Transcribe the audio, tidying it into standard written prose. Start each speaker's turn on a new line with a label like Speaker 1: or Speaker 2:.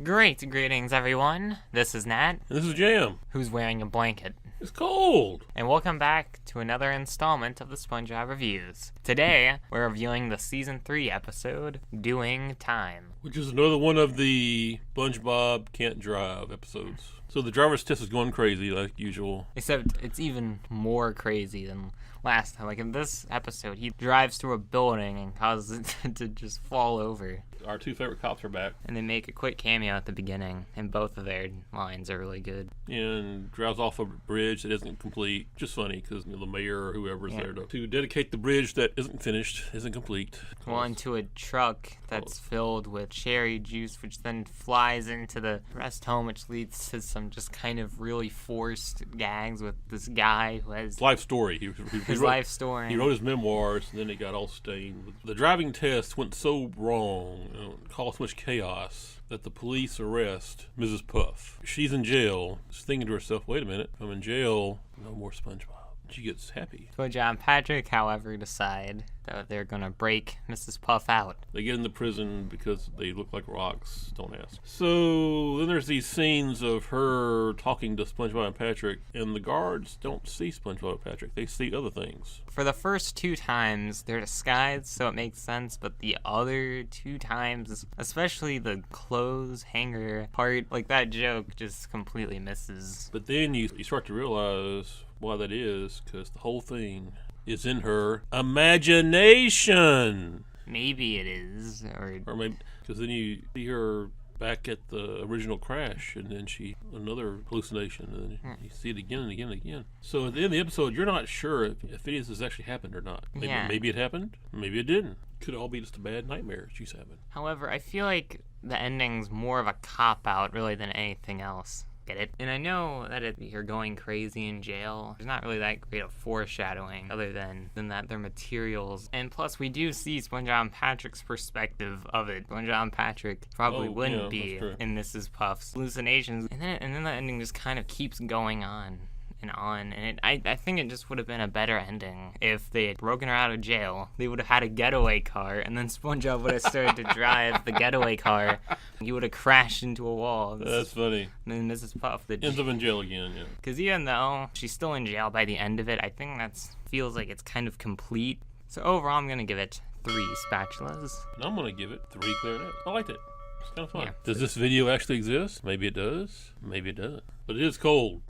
Speaker 1: Greetings everyone. This is Nat,
Speaker 2: This is Jam.
Speaker 1: who's wearing a blanket.
Speaker 2: It's cold.
Speaker 1: And welcome back to another installment of the SpongeBob Reviews. Today, we're reviewing the Season 3 episode, Doing Time.
Speaker 2: Which is another one of the SpongeBob Can't Drive episodes. So the driver's test is going crazy like usual.
Speaker 1: Except it's even more crazy than last time. Like in this episode, he drives through a building and causes it to just fall over.
Speaker 2: Our two favorite cops are back.
Speaker 1: And they make a quick cameo at the beginning, and both of their lines are really good.
Speaker 2: And drives off a bridge that isn't complete. Just funny because the mayor or whoever's there to dedicate the bridge that isn't finished, isn't complete.
Speaker 1: Well, into a truck that's filled with cherry juice, which then flies into the rest home, which leads to some just kind of really forced gags with this guy who has
Speaker 2: Life story.
Speaker 1: his life story.
Speaker 2: He wrote his memoirs, and then it got all stained. The driving test went so wrong, caused so much chaos, that the police arrest Mrs. Puff. She's in jail. She's thinking to herself, wait a minute, I'm in jail, no more SpongeBob. She gets happy.
Speaker 1: SpongeBob and Patrick, however, decide that they're going to break Mrs. Puff out.
Speaker 2: They get into prison because they look like rocks. Don't ask. So then there's these scenes of her talking to SpongeBob and Patrick, and the guards don't see SpongeBob and Patrick. They see other things.
Speaker 1: For the first two times, they're disguised, so it makes sense, but the other two times, especially the clothes hanger part, like that joke just completely misses.
Speaker 2: But then you start to realize why that is, because the whole thing is in her imagination.
Speaker 1: Maybe it is, or
Speaker 2: maybe because then you see her back at the original crash, and then another hallucination, and then you see it again and again and again. So at the end of the episode, you're not sure if any of this actually happened or not. Maybe it happened, maybe it didn't. Could all be just a bad nightmare she's having.
Speaker 1: However, I feel like the ending's more of a cop-out really than anything else. Get it? And I know that you're going crazy in jail. There's not really that great of foreshadowing other than that they're materials. And plus, we do see SpongeBob and Patrick's perspective of it. SpongeBob and Patrick probably wouldn't be in Mrs. Puff's hallucinations. And then the ending just kind of keeps going on. And I think it just would have been a better ending if they had broken her out of jail. They would have had a getaway car, and then SpongeBob would have started to drive the getaway car. He would have crashed into a wall.
Speaker 2: That's funny.
Speaker 1: And then Mrs. Puff
Speaker 2: ends up in jail again, yeah.
Speaker 1: Because even though she's still in jail by the end of it, I think feels like it's kind of complete. So overall, I'm gonna give it 3 spatulas.
Speaker 2: And I'm gonna give it 3 clarinets. I liked it. It's kind of fun.
Speaker 1: Yeah.
Speaker 2: Does this video actually exist? Maybe it does. Maybe it doesn't. But it is cold.